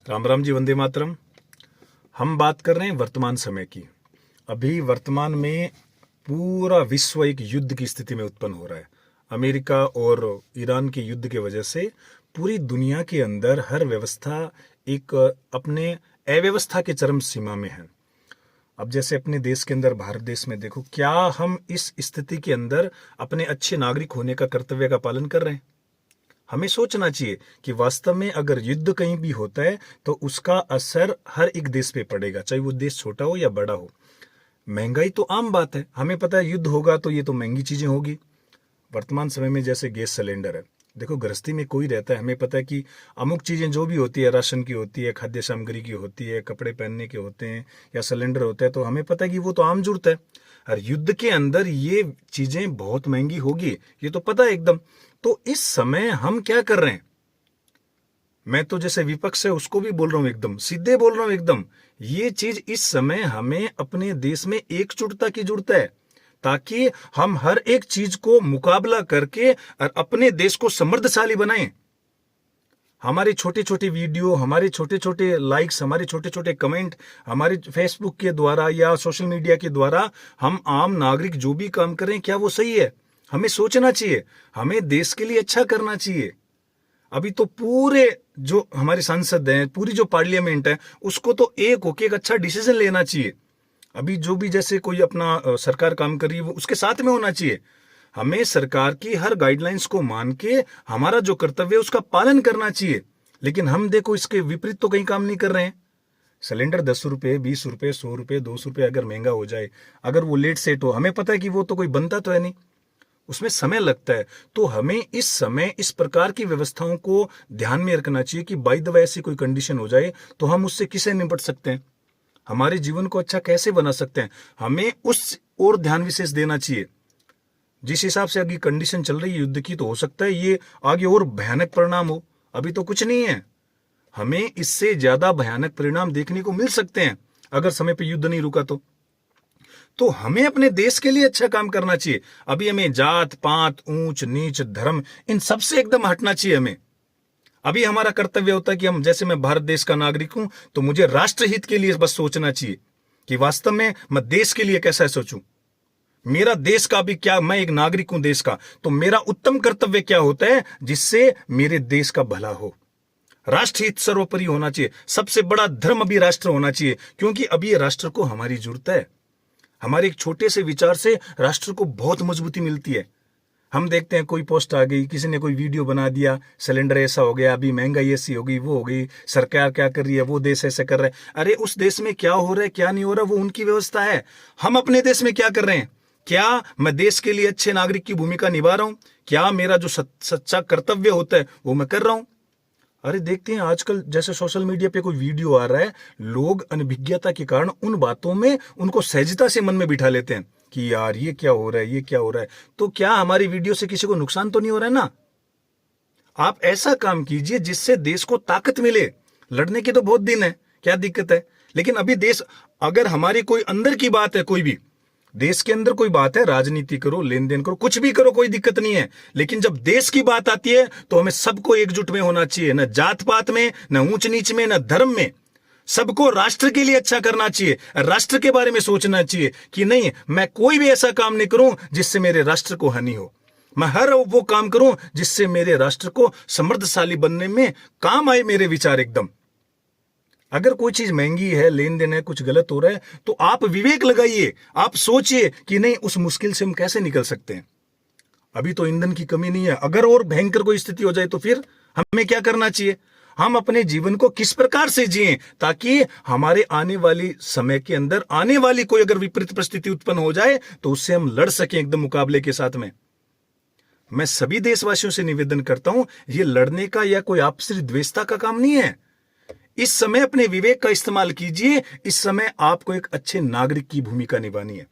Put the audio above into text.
राम राम जी, वंदे मातरम। हम बात कर रहे हैं वर्तमान समय की। अभी वर्तमान में पूरा विश्व एक युद्ध की स्थिति में उत्पन्न हो रहा है। अमेरिका और ईरान के युद्ध की वजह से पूरी दुनिया के अंदर हर व्यवस्था एक अपने अव्यवस्था के चरम सीमा में है। अब जैसे अपने देश के अंदर, भारत देश में देखो, क्या हम इस स्थिति के अंदर अपने अच्छे नागरिक होने का कर्तव्य का पालन कर रहे हैं? हमें सोचना चाहिए कि वास्तव में अगर युद्ध कहीं भी होता है तो उसका असर हर एक देश पे पड़ेगा, चाहे वो देश छोटा हो या बड़ा हो। महंगाई तो आम बात है, हमें पता है युद्ध होगा तो ये तो महंगी चीजें होगी। वर्तमान समय में जैसे गैस सिलेंडर है, देखो गृहस्थी में कोई रहता है, हमें पता है कि अमुक चीजें जो भी होती है, राशन की होती है, खाद्य सामग्री की होती है, कपड़े पहनने के होते हैं या सिलेंडर होता है, तो हमें पता है कि वो तो आम जरूरत है। और युद्ध के अंदर ये चीजें बहुत महंगी होगी, ये तो पता है एकदम। तो इस समय हम क्या कर रहे हैं? मैं तो जैसे विपक्ष है उसको भी बोल रहा हूं, एकदम सीधे बोल रहा हूं एकदम। ये चीज इस समय हमें अपने देश में एकजुटता की जरूरत है, ताकि हम हर एक चीज को मुकाबला करके और अपने देश को समृद्धशाली बनाएं। हमारे छोटे छोटे वीडियो, हमारे छोटे छोटे लाइक्स, हमारे छोटे छोटे कमेंट, हमारे फेसबुक के द्वारा या सोशल मीडिया के द्वारा हम आम नागरिक जो भी काम करें, क्या वो सही है? हमें सोचना चाहिए, हमें देश के लिए अच्छा करना चाहिए। अभी तो पूरे जो हमारे सांसद हैं, पूरी जो पार्लियामेंट है, उसको तो एक होके एक अच्छा डिसीजन लेना चाहिए। अभी जो भी जैसे कोई अपना सरकार काम कर रही है वो उसके साथ में होना चाहिए। हमें सरकार की हर गाइडलाइंस को मान के हमारा जो कर्तव्य है उसका पालन करना चाहिए। लेकिन हम देखो इसके विपरीत तो कहीं काम नहीं कर रहे हैं। सिलेंडर 10 रुपए, 20 रुपए, 100 रुपए, 200 रुपए अगर महंगा हो जाए, अगर वो लेट सेट हो, हमें पता है कि वो तो कोई बनता तो है नहीं, उसमें समय लगता है। तो हमें इस समय इस प्रकार की व्यवस्थाओं को ध्यान में रखना चाहिए कि बाय द वे ऐसी कोई कंडीशन हो जाए तो हम उससे किसे निपट सकते हैं, हमारे जीवन को अच्छा कैसे बना सकते हैं, हमें उस और ध्यान विशेष देना चाहिए। जिस हिसाब से अभी कंडीशन चल रही है युद्ध की, तो हो सकता है ये आगे और भयानक परिणाम हो। अभी तो कुछ नहीं है, हमें इससे ज्यादा भयानक परिणाम देखने को मिल सकते हैं अगर समय पे युद्ध नहीं रुका तो हमें अपने देश के लिए अच्छा काम करना चाहिए। अभी हमें जात पात, ऊंच नीच, धर्म, इन सबसे एकदम हटना चाहिए। हमें अभी हमारा कर्तव्य होता है कि हम, जैसे मैं भारत देश का नागरिक हूं, तो मुझे राष्ट्रहित के लिए बस सोचना चाहिए कि वास्तव में मैं देश के लिए कैसा सोचूं। मेरा देश का भी क्या, मैं एक नागरिक हूं देश का, तो मेरा उत्तम कर्तव्य क्या होता है जिससे मेरे देश का भला हो। राष्ट्रहित सर्वोपरि होना चाहिए। सबसे बड़ा धर्म अभी राष्ट्र होना चाहिए, क्योंकि अभी राष्ट्र को हमारी जरूरत है। हमारे एक छोटे से विचार से राष्ट्र को बहुत मजबूती मिलती है। हम देखते हैं कोई पोस्ट आ गई, किसी ने कोई वीडियो बना दिया, सिलेंडर ऐसा हो गया, अभी महंगाई ऐसी हो गई, वो हो गई, सरकार क्या कर रही है, वो देश ऐसा कर रहा है। अरे उस देश में क्या हो रहा है क्या नहीं हो रहा, वो उनकी व्यवस्था है। हम अपने देश में क्या कर रहे हैं? क्या मैं देश के लिए अच्छे नागरिक की भूमिका निभा रहा हूं? क्या मेरा जो सच्चा कर्तव्य होता है वो मैं कर रहा हूं? अरे देखते हैं आजकल जैसे सोशल मीडिया पे कोई वीडियो आ रहा है, लोग अनभिज्ञता के कारण उन बातों में उनको सहजता से मन में बिठा लेते हैं कि यार ये क्या हो रहा है, ये क्या हो रहा है। तो क्या हमारी वीडियो से किसी को नुकसान तो नहीं हो रहा है ना? आप ऐसा काम कीजिए जिससे देश को ताकत मिले। लड़ने के तो बहुत दिन है, क्या दिक्कत है? लेकिन अभी देश, अगर हमारी कोई अंदर की बात है, कोई भी देश के अंदर कोई बात है, राजनीति करो, लेन देन करो, कुछ भी करो, कोई दिक्कत नहीं है। लेकिन जब देश की बात आती है तो हमें सबको एकजुट में होना चाहिए, न जात पात में, न ऊंच नीच में, न धर्म में। सबको राष्ट्र के लिए अच्छा करना चाहिए, राष्ट्र के बारे में सोचना चाहिए कि नहीं, मैं कोई भी ऐसा काम नहीं करूं जिससे मेरे राष्ट्र को हानि हो। मैं हर वो काम करूं जिससे मेरे राष्ट्र को समृद्धशाली बनने में काम आए मेरे विचार एकदम। अगर कोई चीज महंगी है, लेन देन है, कुछ गलत हो रहा है, तो आप विवेक लगाइए, आप सोचिए कि नहीं, उस मुश्किल से हम कैसे निकल सकते हैं। अभी तो ईंधन की कमी नहीं है, अगर और भयंकर कोई स्थिति हो जाए तो फिर हमें क्या करना चाहिए? हम अपने जीवन को किस प्रकार से जिएं ताकि हमारे आने वाली समय के अंदर, आने वाली कोई अगर विपरीत परिस्थिति उत्पन्न हो जाए तो उससे हम लड़ सकें एकदम मुकाबले के साथ में। मैं सभी देशवासियों से निवेदन करता हूं, ये लड़ने का या कोई आपसी द्वेषता का काम नहीं है। इस समय अपने विवेक का इस्तेमाल कीजिए। इस समय आपको एक अच्छे नागरिक की भूमिका निभानी है।